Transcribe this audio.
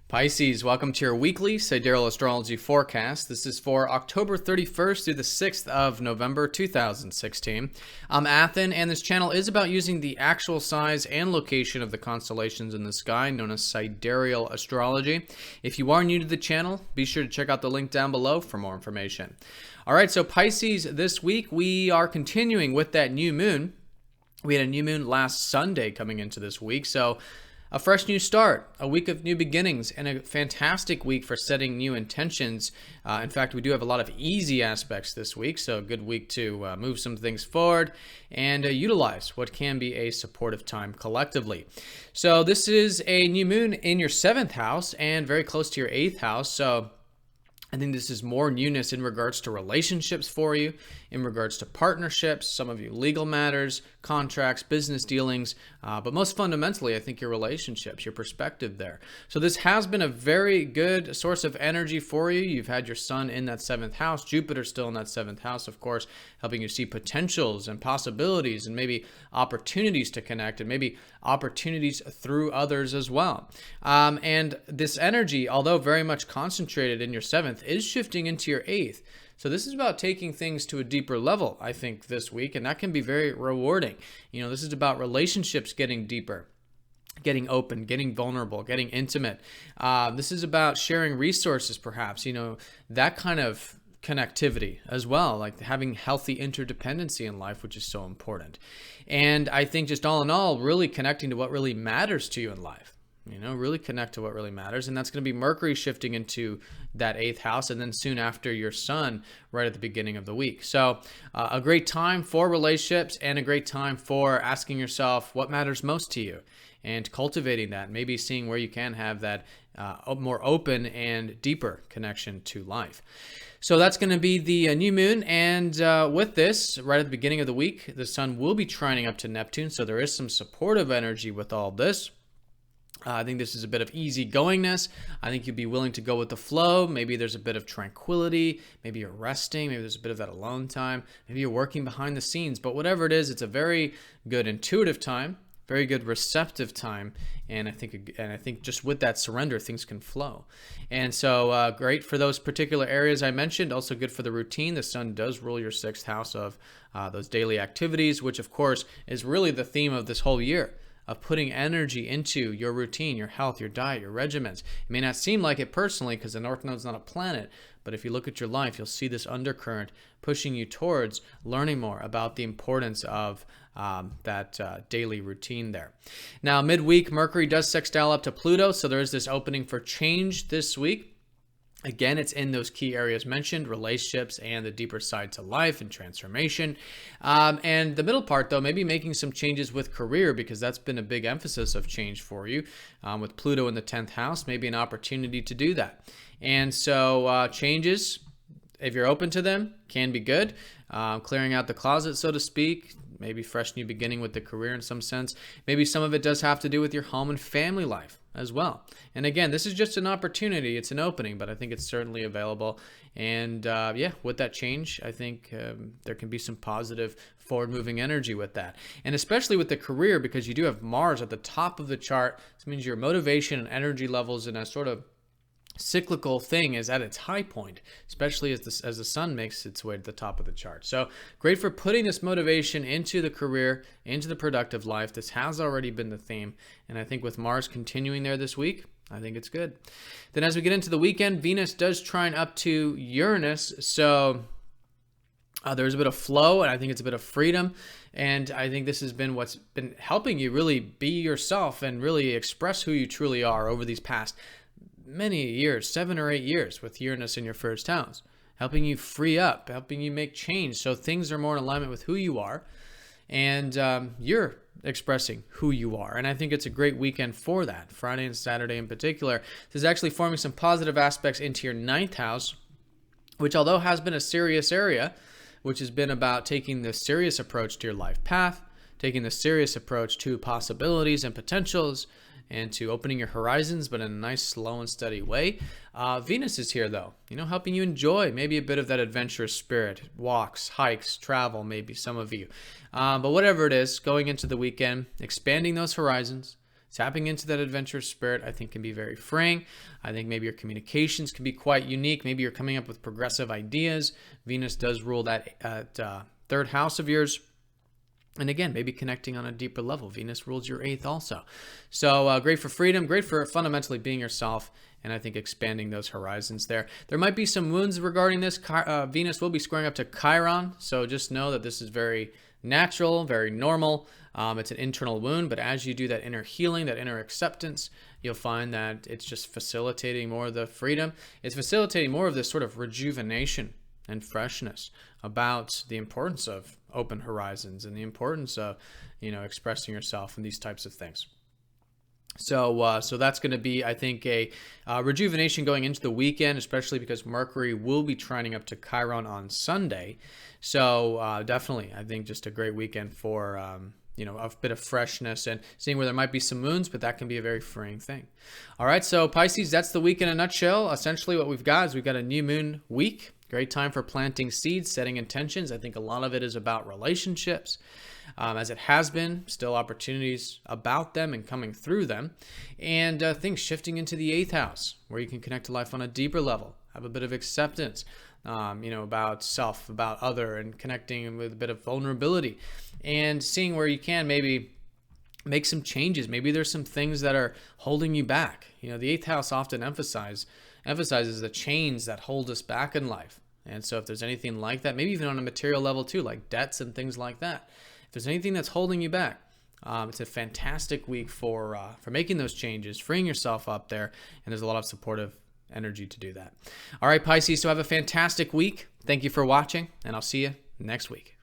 Pisces, welcome to your weekly Sidereal Astrology forecast. This is for October 31st through the 6th of November 2016. I'm Athen, and this channel is about using the actual size and location of the constellations in the sky, known as Sidereal Astrology. If you are new to the channel, be sure to check out the link down below for more information. All right, so Pisces, this week we are continuing with that new moon. We had a new moon last Sunday coming into this week, so a fresh new start, a week of new beginnings, and a fantastic week for setting new intentions. In fact, we do have a lot of easy aspects this week, so a good week to move some things forward and utilize what can be a supportive time collectively. So this is a new moon in your 7th house and very close to your 8th house, so I think this is more newness in regards to relationships for you, in regards to partnerships, some of you legal matters, contracts, business dealings, but most fundamentally, I think your relationships, your perspective there. So this has been a very good source of energy for you. You've had your sun in that 7th house, Jupiter still in that 7th house, of course, helping you see potentials and possibilities and maybe opportunities to connect and maybe opportunities through others as well. And this energy, although very much concentrated in your 7th, is shifting into your 8th. So this is about taking things to a deeper level, I think, this week, and that can be very rewarding. You know, this is about relationships getting deeper, getting open, getting vulnerable, getting intimate. This is about sharing resources, perhaps, you know, that kind of connectivity as well, like having healthy interdependency in life, which is so important. And I think just all in all, really connecting to what really matters to you in life. You know, really connect to what really matters. And that's going to be Mercury shifting into that 8th house and then soon after your sun right at the beginning of the week. So a great time for relationships and a great time for asking yourself what matters most to you and cultivating that, maybe seeing where you can have that more open and deeper connection to life. So that's going to be the new moon, and with this, right at the beginning of the week, the sun will be trining up to Neptune, so there is some supportive energy with all this. I think this is a bit of easygoingness. I think you'd be willing to go with the flow. Maybe there's a bit of tranquility. Maybe you're resting. Maybe there's a bit of that alone time. Maybe you're working behind the scenes. But whatever it is, it's a very good intuitive time, very good receptive time. And I think just with that surrender, things can flow. And so great for those particular areas I mentioned. Also good for the routine. The sun does rule your 6th house of those daily activities, which of course is really the theme of this whole year, of putting energy into your routine, your health, your diet, your regimens. It may not seem like it personally because the North Node's not a planet, but if you look at your life, you'll see this undercurrent pushing you towards learning more about the importance of that daily routine there. Now, midweek, Mercury does sextile up to Pluto, so there is this opening for change this week. Again, it's in those key areas mentioned, relationships and the deeper side to life and transformation. And the middle part, though, maybe making some changes with career, because that's been a big emphasis of change for you. With Pluto in the 10th house, maybe an opportunity to do that. And so changes, if you're open to them, can be good. Clearing out the closet, so to speak. Maybe fresh new beginning with the career in some sense. Maybe some of it does have to do with your home and family life as well. And again, this is just an opportunity. It's an opening, but I think it's certainly available. And yeah, with that change, I think there can be some positive forward-moving energy with that. And especially with the career, because you do have Mars at the top of the chart. This means your motivation and energy levels in a sort of cyclical thing is at its high point, especially as the sun makes its way to the top of the chart. So great for putting this motivation into the career, into the productive life. This has already been the theme, and I think with Mars continuing there this week, I think it's good. Then as we get into the weekend, Venus does trine up to Uranus, so there's a bit of flow, and I think it's a bit of freedom. And I think this has been what's been helping you really be yourself and really express who you truly are over these past many years, 7 or 8 years with Uranus in your 1st house, helping you free up, helping you make change so things are more in alignment with who you are, and you're expressing who you are. And I think it's a great weekend for that, Friday and Saturday in particular. This is actually forming some positive aspects into your 9th house, which although has been a serious area, which has been about taking the serious approach to your life path, taking the serious approach to possibilities and potentials, and to opening your horizons, but in a nice, slow and steady way. Venus is here, though, you know, helping you enjoy maybe a bit of that adventurous spirit, walks, hikes, travel, maybe some of you. But whatever it is, going into the weekend, expanding those horizons, tapping into that adventurous spirit, I think, can be very freeing. I think maybe your communications can be quite unique. Maybe you're coming up with progressive ideas. Venus does rule that third house of yours. And again, maybe connecting on a deeper level. Venus rules your 8th also. So great for freedom, great for fundamentally being yourself, and I think expanding those horizons there. There might be some wounds regarding this. Venus will be squaring up to Chiron, so just know that this is very natural, very normal. It's an internal wound, but as you do that inner healing, that inner acceptance, you'll find that it's just facilitating more of the freedom. It's facilitating more of this sort of rejuvenation and freshness about the importance of open horizons and the importance of, expressing yourself and these types of things. So that's going to be, I think, a rejuvenation going into the weekend, especially because Mercury will be trining up to Chiron on Sunday. So definitely, I think just a great weekend for, a bit of freshness and seeing where there might be some moons, but that can be a very freeing thing. All right, so Pisces, that's the week in a nutshell. Essentially what we've got is we've got a new moon week. Great time for planting seeds, setting intentions. I think a lot of it is about relationships, as it has been. Still opportunities about them and coming through them. And things shifting into the 8th house, where you can connect to life on a deeper level, have a bit of acceptance, about self, about other, and connecting with a bit of vulnerability. And seeing where you can maybe make some changes. Maybe there's some things that are holding you back. The 8th house often emphasizes the chains that hold us back in life. And so if there's anything like that, maybe even on a material level too, like debts and things like that, if there's anything that's holding you back, it's a fantastic week for making those changes, freeing yourself up there, and there's a lot of supportive energy to do that. All right, Pisces, so have a fantastic week. Thank you for watching, and I'll see you next week.